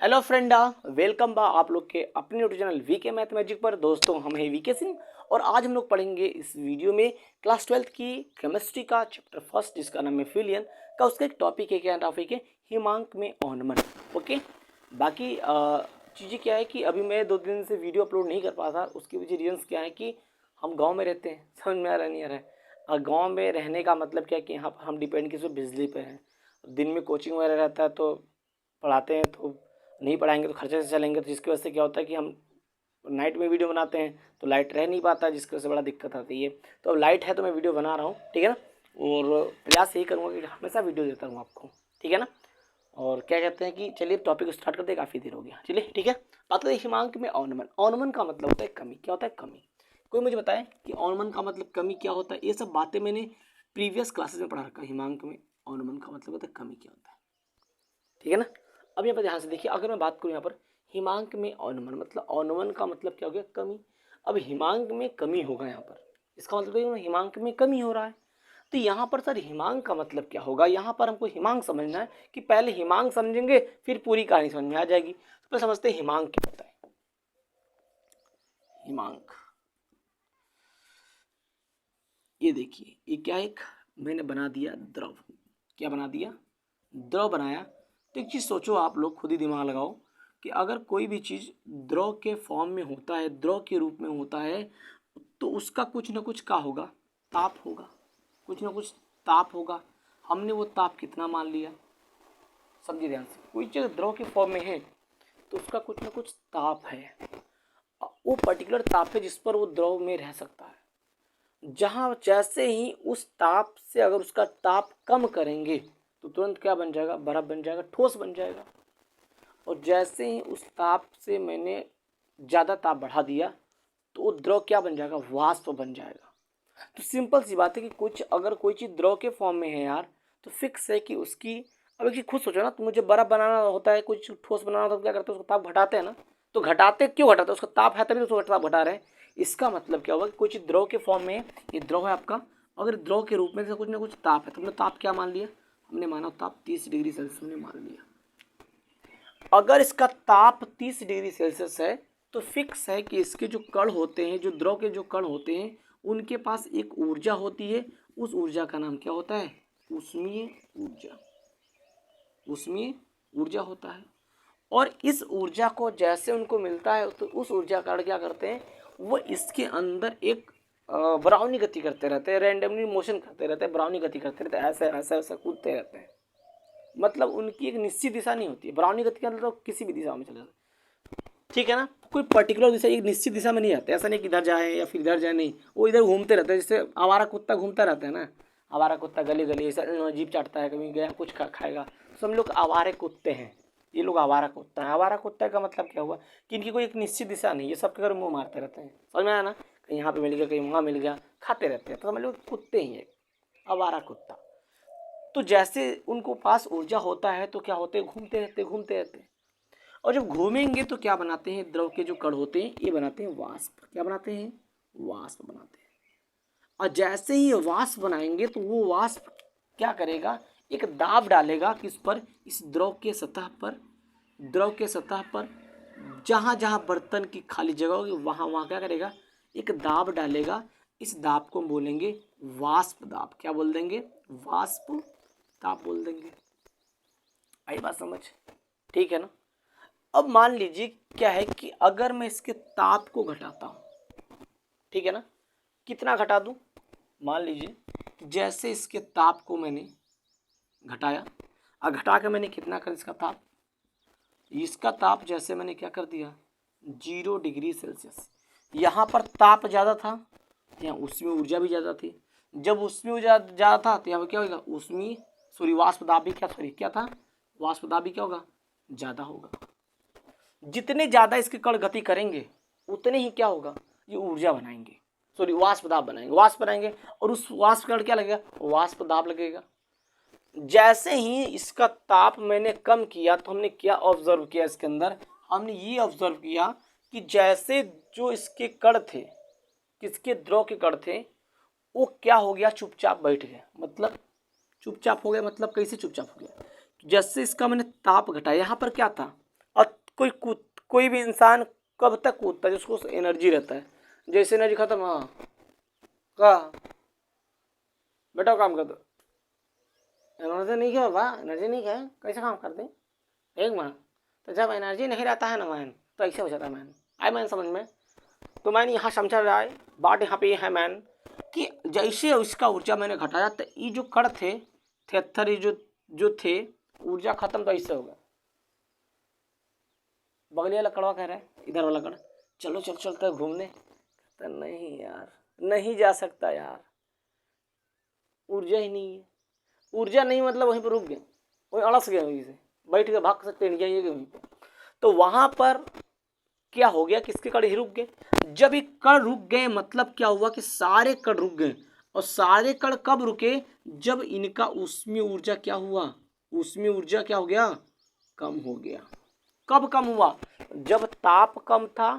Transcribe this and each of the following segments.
Hello फ्रेंडा, welcome बा आप लोग के अपने YouTube channel VK math magic पर। दोस्तों हम हैं वीके सिंह और आज हम लोग पढ़ेंगे इस वीडियो में क्लास 12th की केमिस्ट्री का चैप्टर फर्स्ट जिसका नाम है फिलियन का। उसका एक टॉपिक है, क्या टॉपिक है? हिमांक में ऑनमन। ओके, बाकी चीज़ें क्या है कि अभी मैं 2 दिन से वीडियो अपलोड नहीं कर पा था। उसके पीछे रीजन्स क्या है कि हम गाँव में रहते हैं, समझ में आ रहा नहीं आ रहा है। और गाँव में रहने का मतलब क्या है कि यहाँ पर हम डिपेंड किस पे, बिजली पे हैं। दिन में कोचिंग वगैरह रहता है तो पढ़ाते हैं, तो नहीं पढ़ाएंगे तो खर्चे से चलेंगे। तो जिसकी वजह से क्या होता है कि हम नाइट में वीडियो बनाते हैं तो लाइट रह नहीं पाता है, जिसकी वजह से बड़ा दिक्कत आती है। तो अब लाइट है तो मैं वीडियो बना रहा हूँ, ठीक है ना। और प्रयास यही करूँगा कि हमेशा वीडियो देता हूँ आपको, ठीक है ना। और क्या कहते हैं कि चलिए टॉपिक स्टार्ट करते हैं, काफ़ी देर हो गया। चलिए ठीक है, बात करें हिमांक में ऑनमन। ऑनमन का मतलब होता है कमी। क्या होता है? कमी। कोई मुझे बताए कि ऑनमन का मतलब कमी क्या होता है? ये सब बातें मैंने प्रीवियस क्लासेस में पढ़ा रखा है। हिमांक में ऑनमन का मतलब होता है कमी। क्या होता है, ठीक है ना। अब यहाँ पर ध्यान से देखिए, अगर मैं बात करूँ यहाँ पर हिमांक में ऑनमन, मतलब ऑनमन का मतलब क्या हो गया? कमी। अब हिमांक में कमी होगा यहाँ पर, इसका मतलब है हिमांक में कमी हो रहा है। तो यहाँ पर सर हिमांक का मतलब क्या होगा? यहाँ पर हमको हिमांक समझना है कि पहले हिमांक समझेंगे फिर पूरी कहानी समझ में आ जाएगी। तो पहले समझते हैं हिमांक क्या होता है। हिमांक, ये देखिए, ये क्या एक मैंने बना दिया द्रव। क्या बना दिया? द्रव बनाया। तो एक चीज़ सोचो, आप लोग खुद ही दिमाग लगाओ कि अगर कोई भी चीज़ द्रव के फॉर्म में होता है, द्रव के रूप में होता है, तो उसका कुछ ना कुछ क्या होगा? ताप होगा। कुछ ना कुछ ताप होगा। हमने वो ताप कितना मान लिया? समझिए ध्यान से, कोई चीज़ द्रव के फॉर्म में है तो उसका कुछ ना कुछ ताप है। वो पर्टिकुलर ताप है जिस पर वो द्रव में रह सकता है। जहाँ जैसे ही उस ताप से अगर उसका ताप कम करेंगे तो तुरंत क्या बन जाएगा? बर्फ बन जाएगा, ठोस बन जाएगा। और जैसे ही उस ताप से मैंने ज़्यादा ताप बढ़ा दिया तो वो द्रव क्या बन जाएगा? वाष्प बन जाएगा। तो सिंपल सी बात है कि कुछ अगर कोई चीज़ द्रव के फॉर्म में है यार, तो फिक्स है कि उसकी, अब एक चीज़ खुद सोचो ना, तो मुझे बर्फ बनाना होता है, कुछ ठोस बनाना होता है, तो क्या करते हैं? उसका ताप घटाते हैं ना। तो घटाते क्यों? घटाते हैं, उसका ताप है तभी तो उसका ताप घटा रहे हैं। इसका मतलब क्या होगा कि कोई चीज़ द्रव के फॉर्म में है, ये द्रव है आपका, अगर द्रव के रूप में से कुछ ना कुछ ताप है तो हमने ताप क्या मान लिया? हमने माना ताप 30 डिग्री सेल्सियस हमने मान लिया। अगर इसका ताप 30 डिग्री सेल्सियस है तो फिक्स है कि इसके जो कण होते हैं, जो द्रव के जो कण होते हैं, उनके पास एक ऊर्जा होती है। उस ऊर्जा का नाम क्या होता है? ऊष्मीय ऊर्जा। ऊष्मीय ऊर्जा होता है। और इस ऊर्जा को जैसे उनको मिलता है तो उस ऊर्जा का क्या करते हैं? वो इसके अंदर एक ब्राउनी गति करते रहते हैं, रैंडमली मोशन करते रहते हैं, ब्राउनी गति करते रहते हैं, ऐसे ऐसे ऐसे कूदते रहते हैं। मतलब उनकी एक निश्चित दिशा नहीं होती है। ब्राउनी गति का मतलब तो किसी भी दिशा में चले जाते, ठीक है ना। कोई पर्टिकुलर दिशा, एक निश्चित दिशा में नहीं जाते। ऐसा नहीं कि इधर जाए या फिर इधर जाए, नहीं, वो इधर घूमते रहते हैं। जैसे आवारा कुत्ता घूमता रहता है ना, आवारा कुत्ता गली गली ऐसा जीप चाटता है, कभी गया कुछ खाएगा। तो हम लोग आवारे कुत्ते हैं, ये लोग आवारा कुत्ता है। आवारा कुत्ते का मतलब क्या हुआ कि इनकी कोई एक निश्चित दिशा नहीं है, सबके घर मुँह मारते रहते हैं। समझ में आया ना? कहीं यहाँ पे मिल गया, कहीं वहाँ मिल गया, खाते रहते हैं। तो समझ लो कुत्ते ही है, आवारा कुत्ता। तो जैसे उनको पास ऊर्जा होता है तो क्या होते हैं? घूमते रहते, घूमते रहते। और जब घूमेंगे तो क्या बनाते हैं? द्रव के जो कण होते हैं ये बनाते हैं वाष्प। क्या बनाते हैं? वाष्प बनाते हैं। और जैसे ही वाष्प बनाएंगे तो वो वाष्प क्या करेगा? एक दाब डालेगा किस पर? इस द्रव के सतह पर। द्रव के सतह पर जहाँ जहाँ बर्तन की खाली जगह होगी वहाँ वहाँ क्या करेगा? एक दाब डालेगा। इस दाब को बोलेंगे वाष्प दाब। क्या बोल देंगे? वाष्प दाब बोल देंगे। आई बात समझ? ठीक है ना। अब मान लीजिए क्या है कि अगर मैं इसके ताप को घटाता हूं, ठीक है ना, कितना घटा दूं? मान लीजिए कि जैसे इसके ताप को मैंने घटाया, और घटा के मैंने कितना कर इसका ताप, इसका ताप जैसे मैंने क्या कर दिया? 0 डिग्री सेल्सियस। यहाँ पर ताप ज़्यादा था, यहाँ उसमें ऊर्जा भी ज़्यादा थी। जब उसमें ऊर्जा ज़्यादा था तो यहाँ पर क्या होगा? उसमें सॉरी वाष्प दाब भी क्या था? वाष्प दाब भी क्या होगा? ज़्यादा होगा। जितने ज़्यादा इसके कण गति करेंगे उतने ही क्या होगा? ये ऊर्जा बनाएंगे, सॉरी वाष्प दाब बनाएंगे, वाष्प बनाएंगे। और उस वाष्प कण क्या लगेगा? वाष्प दाब लगेगा। जैसे ही इसका ताप मैंने कम किया तो हमने क्या ऑब्जर्व किया? इसके अंदर हमने ये ऑब्जर्व किया कि जैसे जो इसके कण थे, किसके द्रव के कण थे, वो क्या हो गया? चुपचाप बैठ गया। मतलब चुपचाप हो गया, मतलब कैसे चुपचाप हो गया? जैसे इसका मैंने ताप घटाया, यहाँ पर क्या था? और कोई भी इंसान कब तक कूदता है जिसको एनर्जी रहता है। जैसे एनर्जी खत्म, हाँ का बेटा काम कर दो, एनर्जी नहीं है बाबा, एनर्जी नहीं है कैसे काम कर दे एक मैन। तो जब एनर्जी नहीं रहता है ना मैन तो ऐसे हो जाता है मैन। आए मैन समझ में? तो मैंने यहाँ समझा रहा है बात यहाँ पे ये है मैन कि जैसे उसका ऊर्जा मैंने घटाया तो ये जो कण थे थेथर ये जो थे ऊर्जा खत्म तो ऐसे हो गया। बगली वाला कड़वा कह रहा है इधर वाला कड़ चलो चलते हैं घूमने। कहता नहीं यार नहीं जा सकता यार, ऊर्जा ही नहीं है। ऊर्जा नहीं मतलब वहीं पर रुक गए, वहीं अड़स गए, वहीं से बैठ के भाग सकते नहीं जाइए वहीं पर। तो वहां पर क्या हो गया, किसके कण ही रुक गए। जब ये कण रुक गए मतलब क्या हुआ कि सारे कण रुक गए। और सारे कण कब रुके, जब इनका ऊष्मीय ऊर्जा क्या हुआ, ऊष्मीय ऊर्जा क्या हो गया, कम हो गया। कब कम हुआ, जब ताप कम था।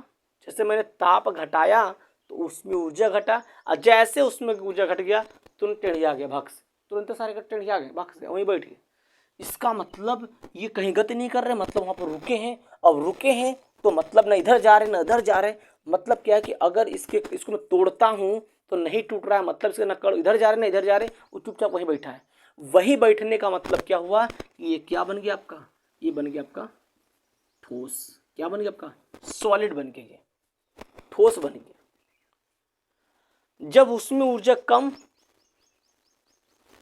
जैसे मैंने ताप घटाया तो उसमें ऊर्जा घटा, और जैसे उसमें ऊर्जा घट गया तुरंत टेढ़िया गया भाग से, तुरंत सारे टेढ़िया गए भाग से वहीं बैठ गए। इसका मतलब ये कहीं गति नहीं कर रहे, मतलब वहां पर रुके हैं। अब रुके हैं तो मतलब न इधर जा रहे न इधर जा रहे। मतलब क्या है कि अगर इसको मैं तोड़ता हूं तो नहीं टूट रहा है, मतलब इसके न कण इधर जा रहे न इधर जा रहे, वो चुपचाप वहीं बैठा है। वही बैठने का मतलब क्या हुआ कि ये क्या बन गया आपका, ये बन गया आपका ठोस। क्या बन गया आपका, सॉलिड बन गया, ठोस बन गया। जब उसमें ऊर्जा कम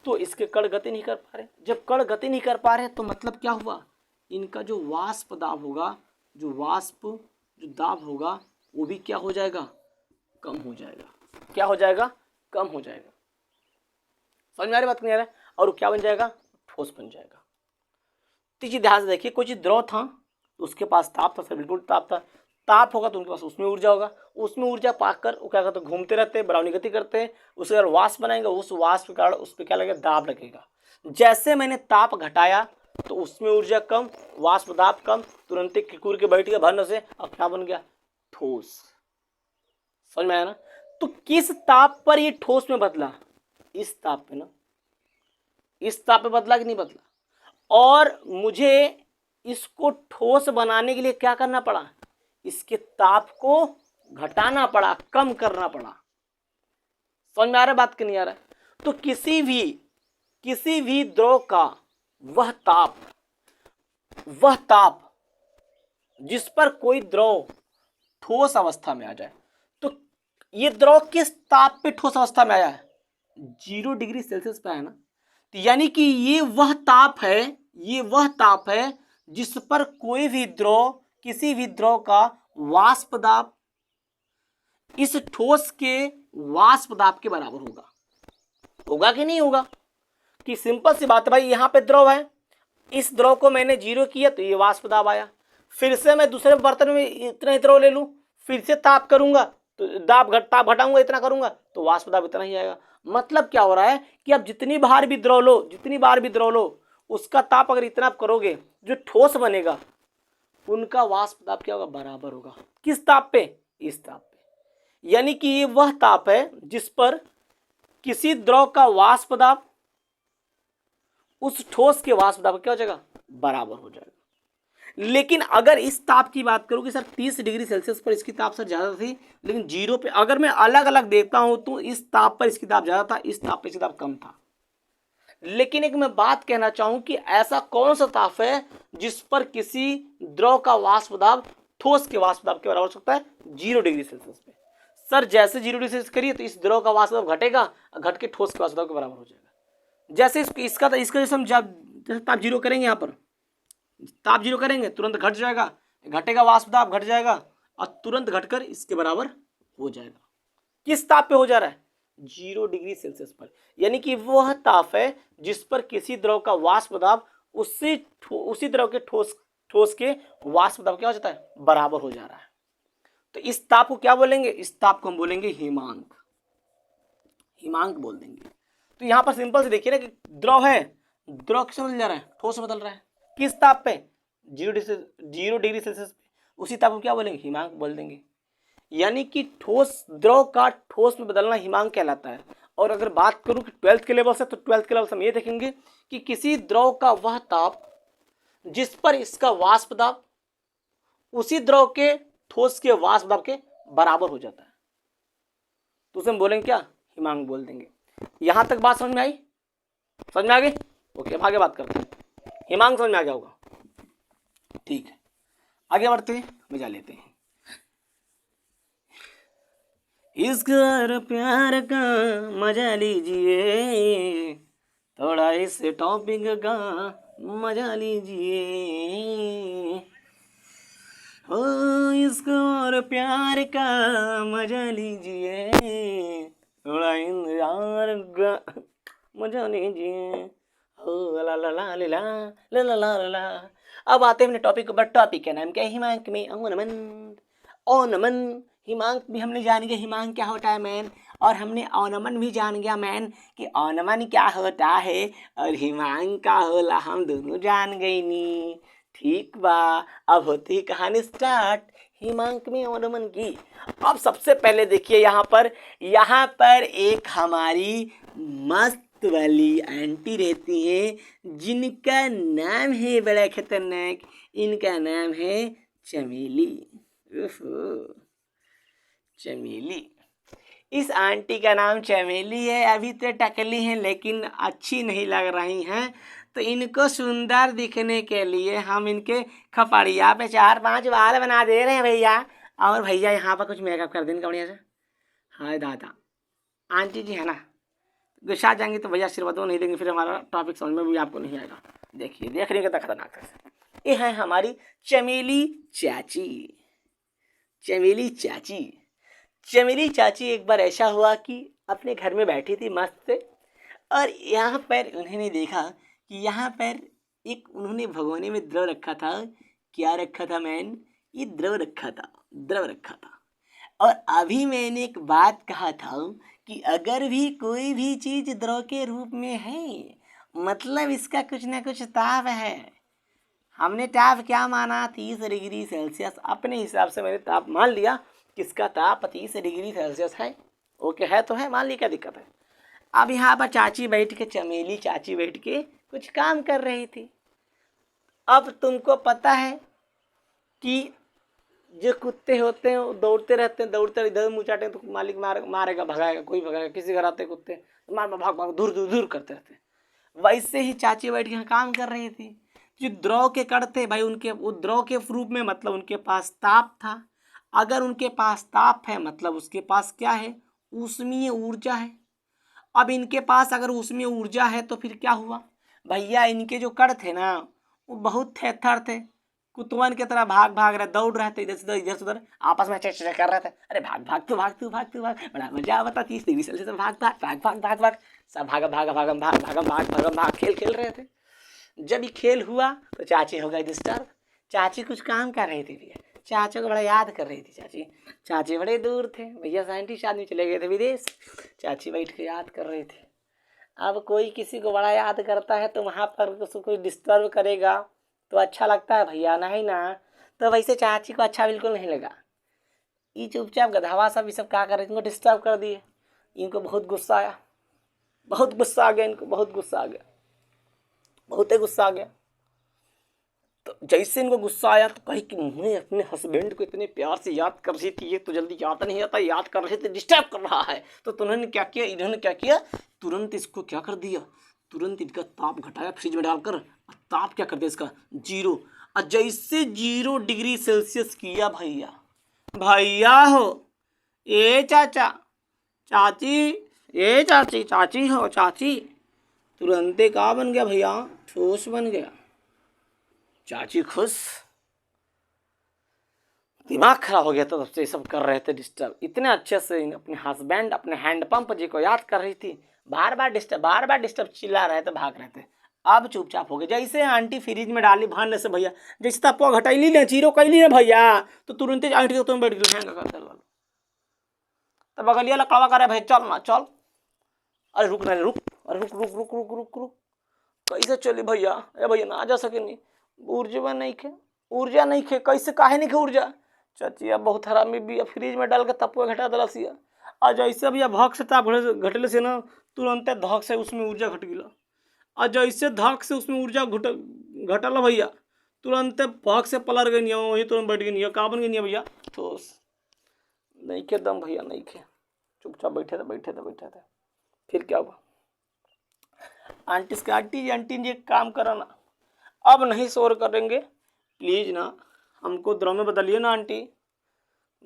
तो इसके कण गति नहीं कर पा रहे। जब कण गति नहीं कर पा रहे तो मतलब क्या हुआ, इनका जो वाष्प दाब होगा, जो दाब होगा वो भी क्या हो जाएगा, कम हो जाएगा। क्या हो जाएगा, कम हो जाएगा। समझ में आ रही बात नहीं आ रहा है? और क्या बन जाएगा, ठोस बन जाएगा। तो चीज ध्यान से देखिए, कोई चीज द्रव था तो उसके पास ताप था, बिल्कुल ताप था। ताप होगा तो उनके पास उसमें ऊर्जा होगा, उसमें ऊर्जा पाकर वो क्या करते हैं, घूमते रहते हैं, बरावनी गति करते हैं। उसके बाद वाष्प बनाएंगे, उस वाष्प के कारण उस पर क्या लगेगा, दाब लगेगा। जैसे मैंने ताप घटाया तो उसमें ऊर्जा कम, वाष्प दाब कम, तुरंत किकुर के बैठ गया भरने से, अब क्या बन गया, ठोस। समझ में आया ना? तो किस ताप पर ये ठोस में बदला, इस ताप पे ना, इस ताप पे बदला कि नहीं बदला। और मुझे इसको ठोस बनाने के लिए क्या करना पड़ा, इसके ताप को घटाना पड़ा, कम करना पड़ा। समझ में आ रहा है बात कि नहीं आ रहा है? तो किसी भी द्रव का वह ताप जिस पर कोई द्रव ठोस अवस्था में आ जाए, तो ये द्रव किस ताप पे ठोस अवस्था में आया है, 0 डिग्री सेल्सियस पे है ना। तो यानी कि ये वह ताप है जिस पर कोई भी द्रव, किसी भी द्रव का वाष्प दाब इस ठोस के वाष्प दाब के बराबर होगा कि नहीं होगा। कि सिंपल सी बात है भाई, यहां पे द्रव है, इस द्रव को मैंने 0 किया तो ये वाष्प दाब आया। फिर से मैं दूसरे बर्तन में इतना ही द्रव ले लूं, फिर से ताप करूंगा तो ताप घटाऊंगा, इतना करूंगा तो वाष्प दाब इतना ही आएगा। मतलब क्या हो रहा है कि अब जितनी बार भी द्रव लो उसका ताप अगर इतना आप करोगे, जो ठोस बनेगा उनका वाष्प दाब क्या होगा, बराबर होगा। किस ताप पे, इस ताप पे। यानी कि ये वह ताप है जिस पर किसी द्रव का वाष्प दाब उस ठोस के वाष्प दाब क्या हो जाएगा, बराबर हो जाएगा। लेकिन अगर इस ताप की बात करूं कि सर 30 डिग्री सेल्सियस पर इसकी ताप सर ज्यादा थी, लेकिन 0 पे अगर मैं अलग अलग देखता हूं तो इस ताप पर इसकी ताप ज्यादा था, इस ताप पर इसकी ताप कम था। लेकिन एक मैं बात कहना चाहूं कि ऐसा कौन सा ताप है जिस पर किसी द्रव का वाष्प दाब ठोस के वाष्प दाब के बराबर हो सकता है, 0 डिग्री सेल्सियस पे। सर जैसे 0 डिग्री सेल्सियस करिए तो इस द्रव का वाष्प दाब घटेगा, घट के ठोस के वाष्प दाब के बराबर हो जाएगा। जैसे इसका जैसे हम जैसे ताप 0 करेंगे, यहाँ पर ताप 0 करेंगे तुरंत घट जाएगा, घटेगा वाष्प दाब घट जाएगा और तुरंत घटकर इसके बराबर हो जाएगा। किस ताप पे हो जा रहा है, 0 डिग्री सेल्सियस पर। यानी कि वह ताप है जिस पर किसी द्रव का वाष्प दाब उसी द्रव के ठोस के वाष्प दाब क्या हो जाता है, बराबर हो जा रहा है। तो इस ताप को क्या बोलेंगे, इस ताप को हम बोलेंगे हिमांक बोल देंगे। तो यहां पर सिंपल से देखिए ना कि द्रव है, द्रव किस बदल जा रहा है, ठोस बदल रहा है। किस ताप पे, 0 डिग्री सेल्सियस पे, उसी ताप को क्या बोलेंगे, हिमांक बोल देंगे। यानी कि ठोस द्रव का ठोस में बदलना हिमांक कहलाता है। और अगर बात करूं कि 12th के लेवल से, तो 12th के लेवल से हम ये देखेंगे कि किसी द्रव का वह ताप जिस पर इसका वाष्प दाब उसी द्रव के ठोस के वाष्प दाब के बराबर हो जाता है। तो उसे हम बोलेंगे क्या, हिमांक बोल देंगे। यहां तक बात समझ में आई, समझ में आ गई? ओके, अब आगे बात करते हैं। हिमांक समझ में आ गया होगा, ठीक है। आगे बढ़ते हैं, मजा लेते हैं। इश्क और प्यार का मजा लीजिए, थोड़ा इस टॉपिक का मजा लीजिए। हो इश्क और प्यार का मजा लीजिए, थोड़ा इंतजार का मजा लीजिए। हो ला ला ला ला ला ला ला ला। अब आते हैं अपने टॉपिक पर। टॉपिक का नाम क्या है? हिमांक में औनमन। औनमन, हिमांक भी हमने जान गया हिमांक क्या होता है मैन, और हमने औनमन भी जान गया मैन कि औनमन क्या होता है और हिमांक क्या होला, हम दोनों जान गई नी। ठीक बा, अब होती है कहानी स्टार्ट हिमांक में औनमन की। अब सबसे पहले देखिए यहाँ पर एक हमारी मस्त वाली आंटी रहती है जिनका नाम है बड़ा खतरनाक, इनका नाम है चमेली। चमेली, इस आंटी का नाम चमेली है। अभी तो टकली हैं लेकिन अच्छी नहीं लग रही हैं, तो इनको सुंदर दिखने के लिए हम इनके खपड़िया पे 4-5 बाल बना दे रहे हैं भैया। और भैया यहाँ पर कुछ मेकअप कर देंगे बढ़िया से। हाँ दादा, आंटी जी है ना, गुस्सा जाएंगे तो भैया आशीर्वाद नहीं देंगे, फिर हमारा टॉपिक समझ में भी आपको नहीं आएगा। देखिए देखने का खतरनाक है। ये है हमारी चमेली चाची। चमेली चाची, चमेली चाची एक बार ऐसा हुआ कि अपने घर में बैठी थी मस्त से, और यहाँ पर उन्होंने देखा कि यहाँ पर एक उन्होंने भगोने में द्रव रखा था। क्या रखा था मैन? ये द्रव रखा था, द्रव रखा था। और अभी मैंने एक बात कहा था कि अगर भी कोई भी चीज द्रव के रूप में है, मतलब इसका कुछ ना कुछ ताप है। हमने ताप क्या माना? 30 डिग्री सेल्सियस। अपने हिसाब से मैंने ताप मान लिया, किसका ताप 30 डिग्री सेल्सियस है। ओके, है तो है, मान ली, क्या दिक्कत है। अब यहाँ पर चाची बैठ के, चमेली चाची बैठ के कुछ काम कर रही थी। अब तुमको पता है कि जो कुत्ते होते हैं वो दौड़ते रहते हैं, दौड़ते इधर मुँह चाटे तो मालिक मारेगा, भगाएगा, कोई भगाएगा। किसी घर आते कुत्ते मार भाग भाग दूर दूर दूर करते रहते हैं। वैसे ही चाची बैठ के काम कर रही थी। जो द्रव के कण थे भाई, उनके वो द्रव के रूप में, मतलब उनके पास ताप था। अगर उनके पास ताप है मतलब उसके पास क्या है? ऊष्मीय ऊर्जा है। अब इनके पास अगर ऊष्मीय ऊर्जा है तो फिर क्या हुआ भैया? इनके जो कण थे ना वो बहुत थेथर थे, कुतवन की तरह भाग भाग रहे, दौड़ रहे थे, इधर से उधर आपस में चेष्टा कर रहे थे। अरे भाग भाग तू भाग तू भाग तू भाग, बड़ा मजा आता 30 डिग्री सेल्सियस में। भाग भाग भाग भाग भाग भाग, सब भाग भाग भाग भाग भाग भाग भाग भाग खेल खेल रहे थे। जब ये खेल हुआ तो चाची हो गई डिस्टर्ब। चाची कुछ काम कर रही थी भैया, चाचा को बड़ा याद कर रही थी चाची। चाची बड़े दूर थे भैया, साइंटिस्ट आदमी चले गए थे विदेश। चाची बैठ के याद कर रही थी। अब कोई किसी को बड़ा याद करता है तो वहाँ पर उसको कोई डिस्टर्ब करेगा तो अच्छा लगता है भैया, नहीं ना? तो वैसे चाची को अच्छा बिल्कुल नहीं लगा। ये चुपचाप गधावा सब ये सब क्या कर रहे थे, इनको डिस्टर्ब कर दिए। इनको बहुत गुस्सा आया, बहुत गुस्सा आ गया इनको, बहुत गुस्सा आ गया, बहुत ही गुस्सा आ गया। तो जैसे इनको गुस्सा आया तो कही कि मैं अपने हस्बैंड को इतने प्यार से याद कर रही थी, ये तो जल्दी याद नहीं आता, याद कर रहे थे, डिस्टर्ब कर रहा है। तो उन्होंने क्या किया, इन्होंने क्या किया, तुरंत इसको क्या कर दिया, तुरंत इनका ताप घटाया फ्रिज में डालकर। ताप क्या कर दिया इसका? 0। और जैसे 0 डिग्री सेल्सियस किया भैया, भैया हो ए चाचा, चाची, ए चाची, चाची हो चाची, तुरंत क्या बन गया भैया? ठोस बन गया। चाची खुश, दिमाग खराब हो गया था। तब से सब कर रहे थे डिस्टर्ब, इतने अच्छे से अपने हस्बैंड, अपने हैंडपंप जी को याद कर रही थी, बार बार डिस्टर्ब चिल्ला रहे थे, भाग रहे थे। अब चुपचाप हो गए। जैसे आंटी फ्रिज में डाली भान से भैया, जैसे तपवा घटाइली ना, 0 कैली ना भैया, तो तुरंत आंटी को तुम बैठ गए हैंग कर दल। तब बगलिया लकड़वा करे भाई, चल ना चल, अरे रुक ना, रुक, अरे रुक रुक रुक रुक रुक रुक, कैसे चली भैया? अरे भैया ना जा सके नहीं, ऊर्जा नहीं खे, ऊर्जा नहीं खे, कैसे काहे नहीं खे ऊर्जा? चाची अब बहुत हरामी भी, फ्रिज में डाल के तपवा घटा दलसिया। आज ऐसे भैया भक से ताप घटले से ना, तुरंत धक से उसमें ऊर्जा घट गिला। और जैसे धक से उसमें ऊर्जा घटल भैया, तुरंत भाग से पलट गई नहीं, वहीं तुरंत बैठ गई नहीं। कहाँ बन गई नहीं भैया? तो नहीं के दम भैया, नहीं के, चुपचाप बैठे थे। फिर क्या हुआ? आंटी से, आंटी जी एक काम करो ना, अब नहीं शोर करेंगे प्लीज ना, हमको द्रव में बदलिए ना आंटी,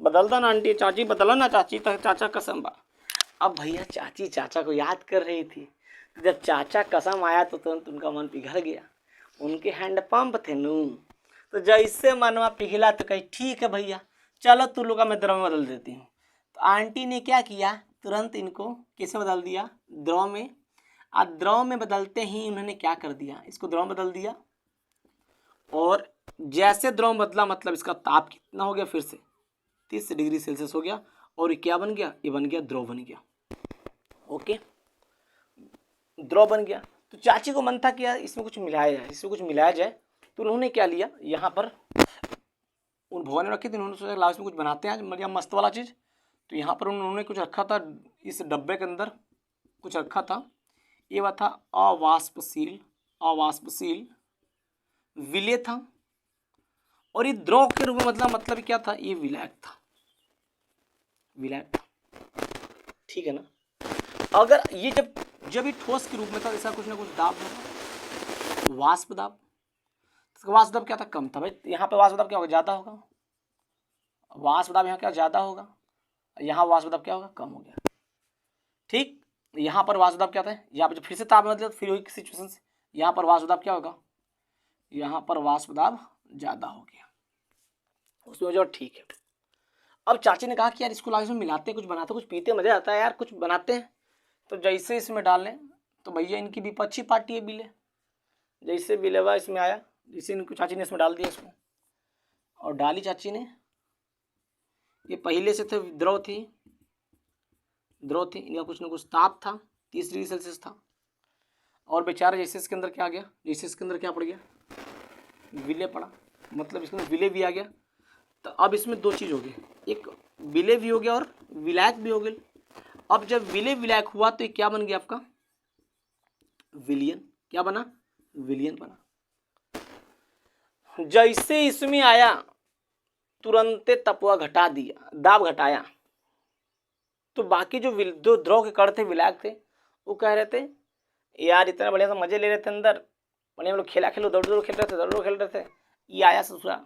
बदल दो ना आंटी, चाची बदलो ना चाची, चाचा कसम बा। अब भैया चाची चाचा को याद कर रही थी, जब चाचा कसम आया तो तुरंत उनका मन पिघल गया। उनके हैंडपंप थे नू, तो जैसे मनवा पिघला तो कही ठीक है भैया चलो तू लोग का मैं द्रव में बदल देती हूँ। तो आंटी ने क्या किया, तुरंत इनको किसे बदल दिया? द्रव में। और द्रव में बदलते ही उन्होंने क्या कर दिया, इसको द्रव में बदल दिया। और जैसे द्रव बदला मतलब इसका ताप कितना हो गया, फिर से 30 डिग्री सेल्सियस हो गया। और ये क्या बन गया? ये बन गया द्रव बन गया। ओके, द्रव बन गया। तो चाची को मन था कि यार इसमें कुछ मिलाया जाए, तो उन्होंने क्या लिया, यहाँ पर उन भगवान ने रखी थी, उन्होंने सोचा लाओ इसमें कुछ बनाते हैं बढ़िया मस्त वाला चीज़। तो यहाँ पर उन्होंने कुछ रखा था, इस डब्बे के अंदर कुछ रखा था, ये वह था अवाष्पशील विलेय था। और ये द्रव के रूप में मतलब क्या था, ये विलायक था, ठीक है ना। अगर ये जब ये ठोस के रूप में था, ऐसा कुछ ना कुछ दाब होगा, वाष्प दाब। वाष्प दाब क्या था? कम था भाई। यहाँ पे वाष्प दाब क्या होगा? ज़्यादा होगा। वाष्प दाब यहाँ क्या ज़्यादा होगा, यहाँ वाष्प दाब क्या होगा? कम हो गया। ठीक, यहाँ पर वाष्प दाब क्या था, यहाँ पर फिर से ताप मतलब फिर वही सिचुएशन से यहाँ पर वाष्प दाब क्या होगा, यहाँ पर वाष्प दाब ज़्यादा हो गया, उसमें जो ठीक है। अब चाची ने कहा कि यार इसको लाओ, इसमें मिलाते हैं, कुछ बनाते, कुछ पीते, मज़ा आता है यार, कुछ बनाते हैं। तो जैसे इसमें डालें तो भैया इनकी विपक्षी पार्टी है बिले, जैसे बिलेवा इसमें आया, जैसे इनको चाची ने इसमें डाल दिया इसको, और डाली चाची ने, ये पहले से थे द्रव थी, इनका कुछ ना कुछ ताप था, 30 डिग्री सेल्सियस था। और बेचारा जैसे इसके अंदर क्या आ गया, जैसे इसके अंदर क्या पड़ गया, विलेय पड़ा, मतलब इसके अंदर विलेय भी आ गया। तो अब इसमें दो चीज़ हो गई, एक विलेय भी हो गया और विलायक भी हो गया। अब जब विलेय विलायक हुआ तो ये क्या बन गया आपका? विलियन। क्या बना? विलियन बना। जैसे इसमें आया तुरंत तपवा घटा दिया, दाब घटाया, तो बाकी जो द्रव के कण थे, विलायक थे, वो कह रहे थे यार इतना बढ़िया सा मजे ले रहे थे अंदर, बढ़िया हम लोग खेल दौड़ खेल रहे थे, ये आया ससुरा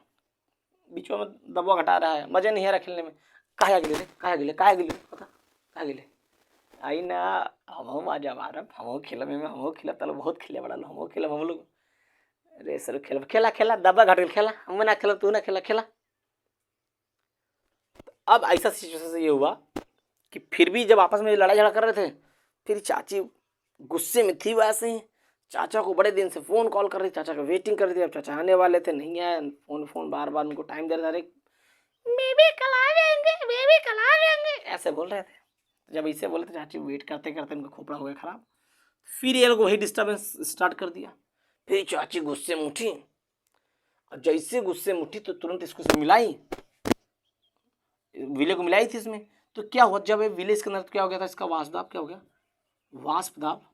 बीच में दबवा घटा रहा है, मजे नहीं आ रहा खेलने में। काहे गिले पता काहे गिले आई ना, हम मजा मारब, हम खेलब में, हम खेलब, तलो बहुत खेले बड़ा हम खेलब, हम लोग अरे सर खेला दबा घट खेला, हम ना खेलब, तू ना खेला। अब ऐसा सिचुएशन से ये हुआ कि फिर भी जब आपस में लड़ाई झगड़ा कर रहे थे, फिर चाची गुस्से में थी, वैसे ही चाचा को बड़े दिन से फ़ोन कॉल कर रही, चाचा का वेटिंग कर रही थी। अब चाचा आने वाले थे, नहीं आए, फ़ोन बार उनको टाइम दे रहे थे, बेबी कल आ जाएंगे, ऐसे बोल रहे थे। जब ऐसे बोले तो चाची वेट करते करते उनका खोपड़ा हो गया खराब। फिर ये लोग वही डिस्टर्बेंस स्टार्ट कर दिया। फिर चाची गुस्से में उठी, और जैसे गुस्से में उठी तो तुरंत इसको मिलाई, विलेय को मिलाई थी इसमें। तो क्या हुआ, जब ये विलेय इसके अंदर क्या हो गया था, इसका वाष्प दाब क्या हो गया, वाष्प दाब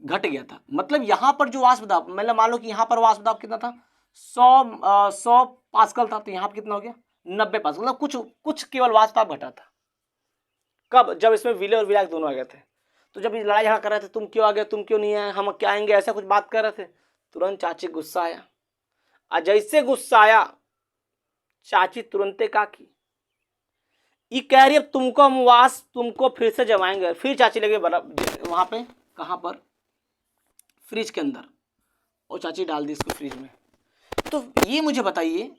घट गया था। मतलब यहाँ पर जो वाष्प दाब, मतलब मान लो कि यहाँ पर वाष्प दाब कितना था, 100 पास्कल था, तो यहाँ पर कितना हो गया, 90 पास्कल। मतलब कुछ केवल वाष्प दाब घटा था। कब? जब इसमें विलेय और विलायक दोनों आ गए थे। तो जब ये लड़ाई झगड़ा कर रहे थे, तुम क्यों आ गए, तुम क्यों नहीं आए, हम क्या आएंगे, ऐसा कुछ बात कर रहे थे, तुरंत चाची गुस्सा आया। और जैसे गुस्सा आया, चाची तुरंते का की, ये कह रही अब तुमको हम तुमको फिर से जमाएंगे। फिर चाची लगे बर्फ वहां पे, कहां पर, फ्रिज के अंदर, और चाची डाल दी इसको फ्रिज में। तो ये मुझे बताइए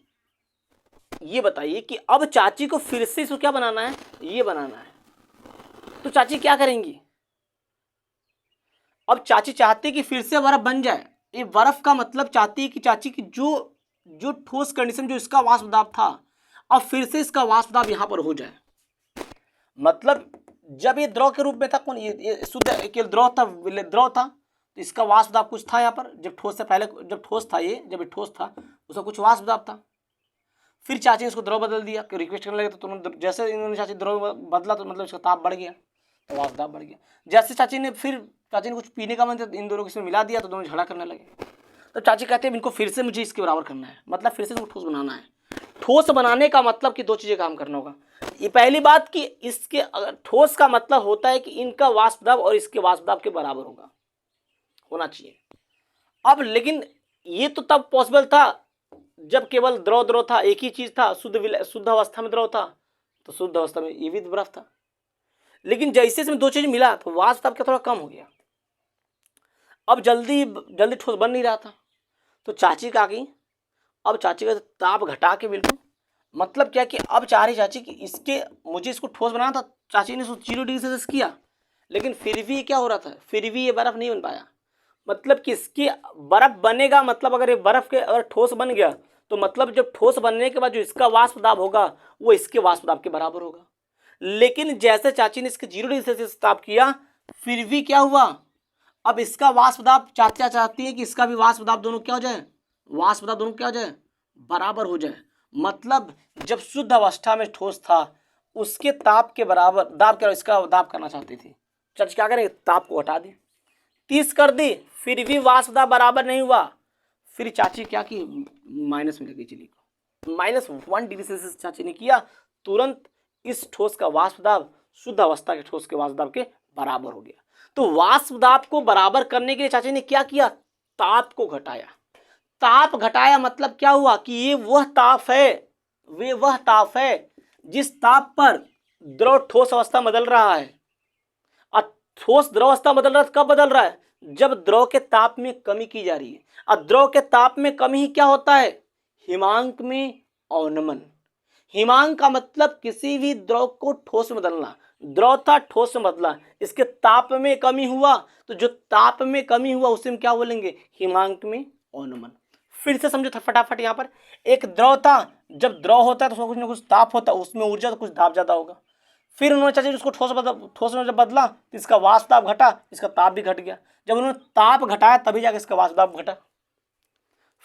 कि अब चाची को फिर से इसको क्या बनाना है, ये बनाना है, तो चाची क्या करेंगी? अब चाची चाहती कि फिर से बर्फ बन जाए। ये बर्फ का मतलब चाहती है कि चाची की जो ठोस कंडीशन, जो इसका वाष्प दाब था, अब फिर से इसका वाष्प दाब यहां पर हो जाए। मतलब जब ये द्रव के रूप में था, कौन ये शुद्ध केवल द्रव था, तो इसका वाष्प दाब कुछ था यहाँ पर, जब ठोस से पहले, जब ठोस था ये, जब ये ठोस था उसका कुछ वाष्प दाब था। फिर चाची ने इसको द्रव बदल दिया, कि रिक्वेस्ट करने लगे, तो तुरंत जैसे इन्होंने चाची द्रव बदला तो मतलब इसका ताप बढ़ गया, तो वाष्प दाब बढ़ गया। जैसे चाची ने कुछ पीने का मन था, इन दोनों को इसमें मिला दिया, तो दोनों झगड़ा करने लगे। तो चाची कहते हैं इनको फिर से मुझे इसके बराबर करना है, मतलब फिर से इसको ठोस बनाना है। ठोस बनाने का मतलब कि दो चीजें काम करना होगा। ये पहली बात कि इसके अगर ठोस का मतलब होता है कि इनका वाष्प दाब और इसके वाष्प दाब के बराबर होना चाहिए। अब लेकिन ये तो तब पॉसिबल था जब केवल द्रव द्रव था, एक ही चीज था, शुद्ध अवस्था में द्रव था, तो शुद्ध अवस्था में ये भी बर्फ था। लेकिन जैसे इसमें दो चीज मिला तो वाष्प दाब क्या थोड़ा कम हो गया। अब जल्दी जल्दी ठोस बन नहीं रहा था, तो चाची का की, अब चाची का ताप घटा के बिल्कुल, मतलब क्या कि अब चाह रही चाची कि मुझे इसको ठोस बनाना था। चाची ने 0 डिग्री सेल्सियस किया, लेकिन फिर भी क्या हो रहा था, फिर भी ये बर्फ नहीं बन पाया। मतलब कि इसकी बर्फ बनेगा, मतलब अगर ये बर्फ के अगर ठोस बन गया तो मतलब जब ठोस बनने के बाद जो इसका वाष्प दाब होगा वो इसके वाष्प दाब के बराबर होगा। लेकिन जैसे चाची ने इसके 0 डिग्री सेल्सियस ताप किया, फिर भी क्या हुआ, अब इसका वाष्प दाब चाहती है कि इसका भी वाष्प दाब दोनों क्या हो जाए, वाष्प दाब दोनों क्या हो जाए, बराबर हो जाए। मतलब जब शुद्ध अवस्था में ठोस था उसके ताप के बराबर दाब क्या इसका दाब करना चाहती थी। चाची क्या करें, ताप को हटा दी, 30 कर दी, फिर भी वाष्प दाब बराबर नहीं हुआ। फिर चाची क्या की, माइनस में लगी चली को, -1 डिग्री सेल्सियस चाची ने किया, तुरंत इस ठोस का वाष्प दाब शुद्ध अवस्था के ठोस के वाष्प दाब के बराबर हो गया। तो वाष्प दाब को बराबर करने के लिए चाची ने क्या किया, ताप को घटाया। ताप घटाया मतलब क्या हुआ कि ये वह ताप है जिस ताप पर द्रव ठोस अवस्था बदल रहा है। और ठोस द्रव अवस्था बदल रहा है, कब बदल रहा है, जब द्रव के ताप में कमी की जा रही है। और द्रव के ताप में कमी ही क्या होता है, हिमांक में अवनमन। हिमांक का मतलब किसी भी द्रव को ठोस में बदलना, द्रव था ठोस में बदला, इसके ताप में कमी हुआ, तो जो ताप में कमी हुआ उसे हम क्या बोलेंगे, हिमांक में अवनमन। फिर से समझो फटाफट, यहाँ पर एक द्रव था, जब द्रव होता है तो उसमें कुछ ना कुछ ताप होता है, उसमें ऊर्जा तो कुछ दाब ज्यादा होगा। फिर उन्होंने चाचा उसको ठोस में जब बदला तो इसका वाष्प दाब घटा, इसका ताप भी घट गया। जब उन्होंने ताप घटाया तभी जाकर इसका वाष्प दाब घटा।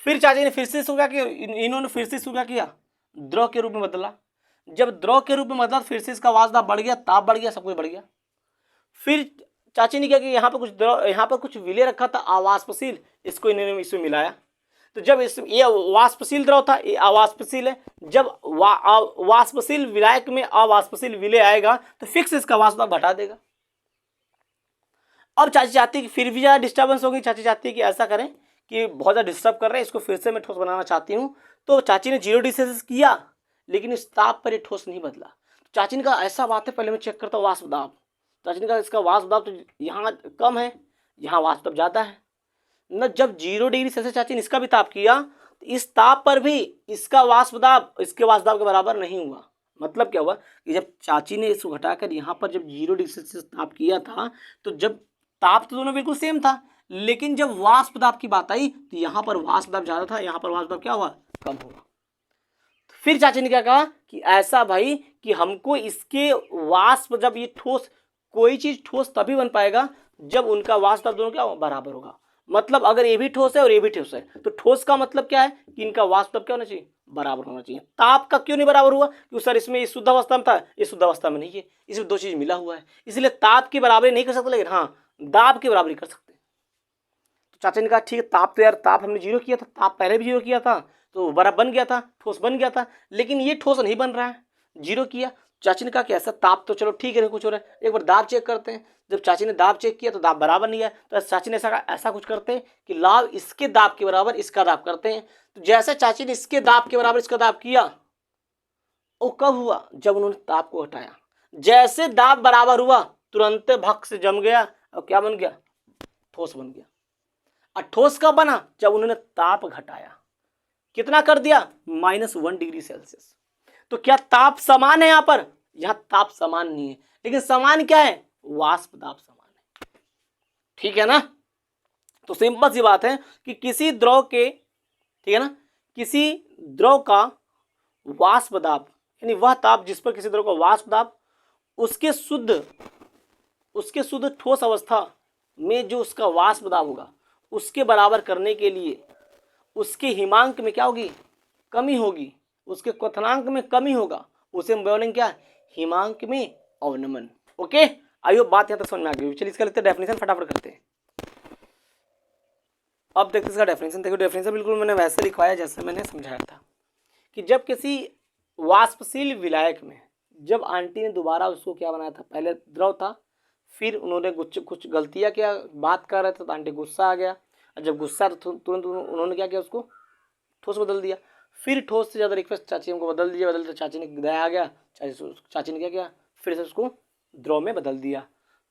फिर चाचा ने फिर से इसको क्या किया, इन्होंने फिर से इसको क्या किया, द्रव के रूप में बदला। जब द्रव के रूप में बदला फिर से इसका वाष्प दाब बढ़ गया, ताप बढ़ गया, सब कुछ बढ़ गया। फिर चाची ने क्या किया, यहाँ पर कुछ विलय रखा था अवाष्पशील, इसको इन्होंने इसमें मिलाया। तो जब ये वाष्पशील द्रव था, ये अवाष्पशील है, जब वाष्पशील विलायक में अवाष्पशील विलय आएगा तो फिक्स इसका वाष्प दाब घटा देगा। अब चाची चाहती है कि फिर भी ज़्यादा डिस्टर्बेंस होगी, चाची चाहती है कि ऐसा करें कि बहुत ज़्यादा डिस्टर्ब कर रहे हैं, इसको फिर से मैं ठोस बनाना चाहती हूँ। तो चाची ने 0 डिग्री सेल्सियस किया, लेकिन इस ताप पर ये ठोस नहीं बदला। चाची ने कहा ऐसा बात है, पहले मैं चेक करता हूँ वाष्प दाब। चाची ने कहा इसका वाष्प दाब तो यहाँ कम है, यहाँ वाष्प दाब ज़्यादा है न। जब 0 डिग्री सेल्सियस चाची ने इसका भी ताप किया तो इस ताप पर भी इसका वाष्प दाब इसके वाष्प दाब के बराबर नहीं हुआ। मतलब क्या हुआ कि जब चाची ने इसको घटाकर यहाँ पर जब 0 डिग्री सेल्सियस ताप किया था तो जब ताप तो दोनों बिल्कुल सेम था, लेकिन जब वाष्प दाब की बात आई तो यहाँ पर वाष्प दाब ज़्यादा था, यहाँ पर वाष्प दाब क्या हुआ, कम हुआ। फिर चाची ने क्या कहा कि ऐसा भाई कि हमको इसके वाष्प, जब ये ठोस, कोई चीज ठोस तभी बन पाएगा जब उनका वाष्प दाब दोनों क्या बराबर होगा। मतलब अगर ये भी ठोस है और ये भी ठोस है तो ठोस का मतलब क्या है कि इनका वाष्प दाब क्या होना चाहिए, बराबर होना चाहिए। ताप का क्यों नहीं बराबर हुआ, क्योंकि सर इसमें शुद्ध अवस्था में था, ये शुद्ध अवस्था में नहीं है, इसमें दो चीज मिला हुआ है, इसलिए ताप की बराबरी नहीं कर सकते, लेकिन हाँ दाब की बराबरी कर सकते। तो चाचा ने कहा ठीक है, ताप तो यार ताप हमने 0 किया था, ताप पहले भी 0 किया था तो बर्फ बन गया था, ठोस बन गया था, लेकिन ये ठोस नहीं बन रहा है, 0 किया। चाची ने कहा कि ऐसा ताप तो चलो ठीक है, कुछ हो रहा है, एक बार दाब चेक करते हैं। जब चाची ने दाब चेक किया तो दाब बराबर नहीं आया, तो चाची ने ऐसा कुछ करते हैं कि लाभ इसके दाब के बराबर इसका दाब करते हैं। तो जैसे चाची ने इसके दाब के बराबर इसका दाब किया, वो कब हुआ, जब उन्होंने ताप को हटाया। जैसे दाब बराबर हुआ तुरंत भक से जम गया और क्या बन गया, ठोस बन गया। और ठोस कब बना, जब उन्होंने ताप घटाया, कितना कर दिया, -1 डिग्री सेल्सियस। तो क्या ताप समान है, यहाँ पर यहां ताप समान नहीं है, लेकिन समान क्या है, वाष्प दाब समान है, ठीक है ना। तो सिंपल सी बात है कि किसी द्रव के, ठीक है ना, किसी द्रव का वाष्प दाब यानी वह ताप जिस पर किसी द्रव का वाष्प दाब उसके शुद्ध ठोस अवस्था में जो उसका वाष्प दाब होगा उसके बराबर करने के लिए उसके हिमांक में क्या होगी, कमी होगी, उसके क्वथनांक में कमी होगा, उसे हम बोलेंगे क्या, हिमांक में अवनमन। ओके, आई होप बात यहाँ तक समझ में आ गई। चलिए इसका लेते हैं डेफिनेशन, फटाफट करते हैं। अब देखते इसका डेफिनेशन। देखो डेफिनेशन बिल्कुल मैंने वैसे लिखवाया जैसे मैंने समझाया था कि जब किसी वाष्पशील विलायक में, जब आंटी ने दोबारा उसको क्या बनाया था, पहले द्रव था, फिर उन्होंने कुछ गलतियां किया, बात कर रहे थे तो आंटी गुस्सा आ गया, और जब गुस्सा तो तुरंत उन्होंने क्या किया, उसको ठोस बदल दिया। फिर ठोस से ज़्यादा रिक्वेस्ट चाची हमको बदल दिया, बदलते चाची ने दया आ गया, चाची ने क्या किया, फिर से उसको द्रव में बदल दिया।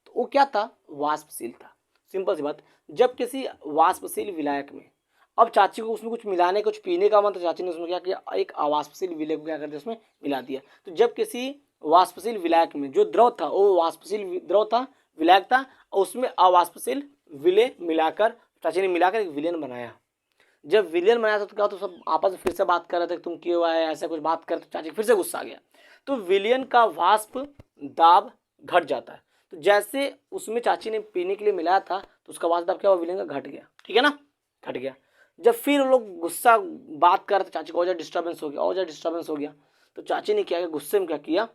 तो वो क्या था, वाष्पशील था। सिंपल सी बात। जब किसी वाष्पशील विलायक में, अब चाची को उसमें कुछ मिलाने, कुछ पीने का मन, तो चाची ने उसमें क्या किया, एक अवाष्पशील विलय को क्या कर दिया, उसमें मिला दिया। तो जब किसी वाष्पशील विलायक में जो द्रव था वो वाष्पशील द्रव था, विलायक था, और उसमें अवाष्पशील विलय मिलाकर चाची ने मिलाकर एक विलयन बनाया। जब विलियन बनाया था तो क्या, तो सब आपस में फिर से बात कर रहे थे, तुम क्यों आए, ऐसा कुछ बात कर, तो चाची फिर से गुस्सा आ गया। तो विलियन का वाष्प दाब घट जाता है। तो जैसे उसमें चाची ने पीने के लिए मिलाया था तो उसका वाष्प दाब क्या हुआ, विलियन का घट गया, ठीक है ना, घट गया। जब फिर लोग गुस्सा बात कर रहे थे, चाची को और ज़्यादा डिस्टर्बेंस हो गया, और ज़्यादा डिस्टर्बेंस हो गया। तो चाची ने क्या किया, गुस्से में क्या किया,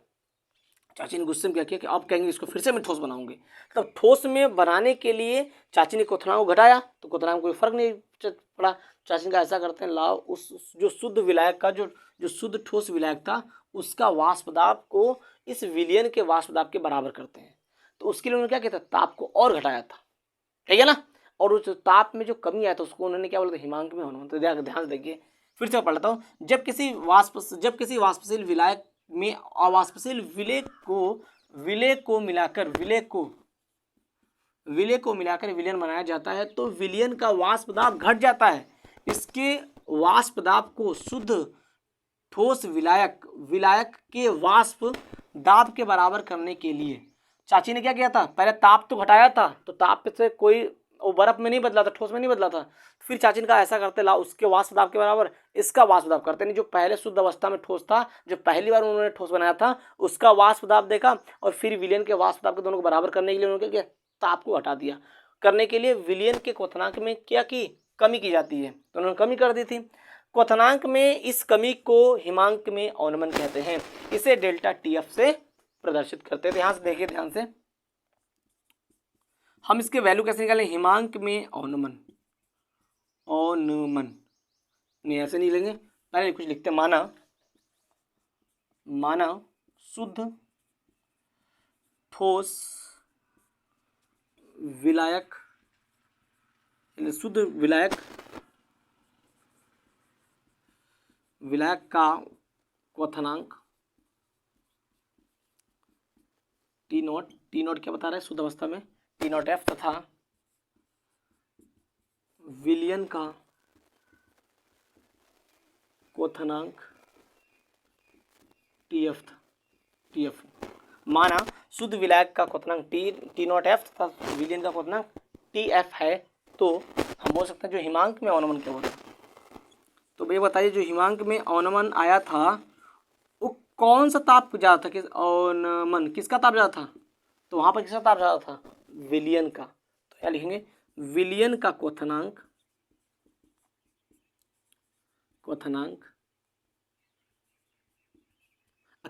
चाची ने गुस्से में क्या किया कि अब कहेंगे इसको फिर से मैं ठोस बनाऊंगी। तब ठोस में बनाने के लिए चाची ने क्वथनांक को घटाया, तो क्वथनांक में कोई फर्क नहीं पड़ा। चाची ने कहा ऐसा करते हैं, लाओ उस जो शुद्ध विलायक का जो शुद्ध ठोस विलायक था उसका वाष्प दाब को इस विलियन के वाष्प दाब के बराबर करते हैं। तो उसके लिए उन्होंने क्या किया था, ताप को और घटाया था, ठीक है ना। और उस ताप में जो कमी आया था उसको उन्होंने क्या बोला था, हिमांक में होना। तो ध्यान से देखिए, फिर से पढ़ लेता हूँ। जब किसी वाष्पशील विलायक में अवाष्पशील विलय को मिलाकर विलयन बनाया जाता है तो विलयन का वाष्प दाब घट जाता है। इसके वाष्प दाब को शुद्ध ठोस विलायक के वाष्प दाब के बराबर करने के लिए चाची ने क्या किया था, पहले ताप तो घटाया था, तो ताप से कोई वो बर्फ में नहीं बदला था, ठोस में नहीं बदला था। फिर चाची ने कहा ऐसा करते, ला उसके वाष्प दाब के बराबर इसका वाष्प दाब करते, नहीं जो पहले शुद्ध अवस्था में ठोस था, जो पहली बार उन्होंने ठोस बनाया था उसका वाष्प दाब देखा, और फिर विलयन के वाष्प दाब के दोनों को बराबर करने के लिए उन्होंने क्या, ताप को हटा दिया। करने के लिए विलयन के क्वथनांक में क्या की, कमी की जाती है, तो उन्होंने कमी कर दी थी। क्वथनांक में इस कमी को हिमांक में अवनमन कहते हैं। इसे डेल्टा टीएफ से प्रदर्शित करते हैं। ध्यान से देखिए, ध्यान से हम इसके वैल्यू कैसे निकालें, हिमांक में अवनमन नहीं ऐसे नहीं लेंगे, पहले कुछ लिखते हैं, माना शुद्ध ठोस विलायक, शुद्ध विलायक का क्वथनांक टी नॉट क्या बता रहा है शुद्ध अवस्था में, टी नॉट एफ, तथा विलयन का क्वथनांक टी एफ। माना शुद्ध विलायक का क्वथनांक टी नॉट एफ तथा विलयन का क्वथनांक टी एफ है, तो हम बोल सकते हैं जो हिमांक में अवनमन क्या होता है। तो भैया बताइए, जो हिमांक में अवनमन आया था वो कौन सा ताप ज़्यादा था, अवनमन किसका ताप ज़्यादा था, तो वहाँ पर किसका ताप ज़्यादा था, विलयन का। तो क्या लिखेंगे, विलयन का क्वथनांक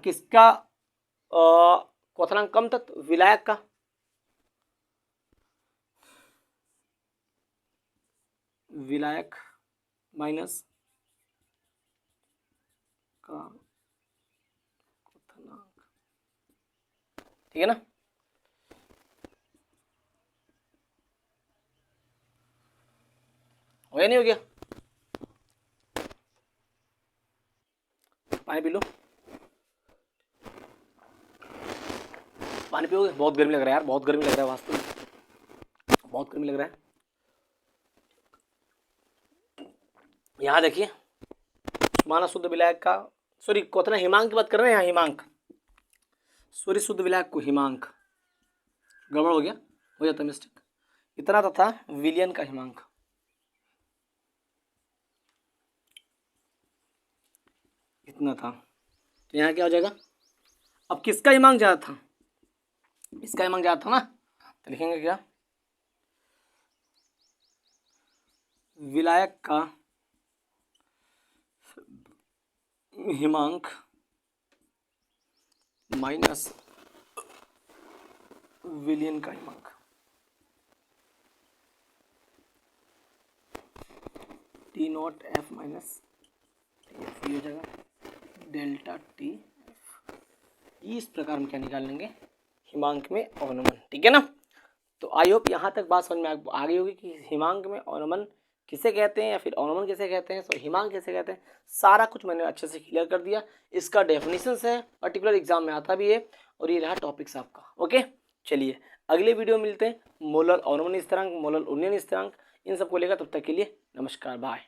किसका क्वथनांक कम था, विलायक का। विलायक माइनस का क्वथनांक, ठीक है ना। हो या नहीं हो गया, पानी पी लो, पानी पियोगे, बहुत गर्मी लग रहा है यार, बहुत गर्मी लग रहा है वास्तव में, बहुत गर्मी लग रहा है। यहाँ देखिए, माना शुद्ध विलायक का, सॉरी क्वथना हिमांक की बात कर रहे हैं यहाँ, हिमांक, सॉरी शुद्ध विलायक को हिमांक, गड़बड़ हो गया, हो जाता मिस्टेक। इतना तो था विलियन का हिमांक, इतना था, तो यहाँ क्या हो जाएगा, अब किसका हिमांक ज़्यादा था, इसका हिमांक ज़्यादा था ना, तो लिखेंगे क्या, विलायक का हिमांक माइनस विलियन का हिमांक। T naught F minus T हो जाएगा डेल्टा टी एफ। इस प्रकार हम क्या निकाल लेंगे, हिमांक में अवनमन। ठीक है ना। तो आई होप यहाँ तक बात समझ में आ गई होगी कि हिमांक में अवनमन किसे कहते हैं या फिर अवनमन किसे कहते हैं, तो हिमांक किसे कहते हैं, सारा कुछ मैंने अच्छे से क्लियर कर दिया। इसका डेफिनेशंस है, पर्टिकुलर एग्जाम में आता भी है, और ये रहा टॉपिक्स आपका। ओके, चलिए अगले वीडियो में मिलते हैं। मोलर अवनमन स्थिरांक, मोलर उन्नयन स्थिरांक, इन सबको लेकर, तब तक के लिए नमस्कार, बाय।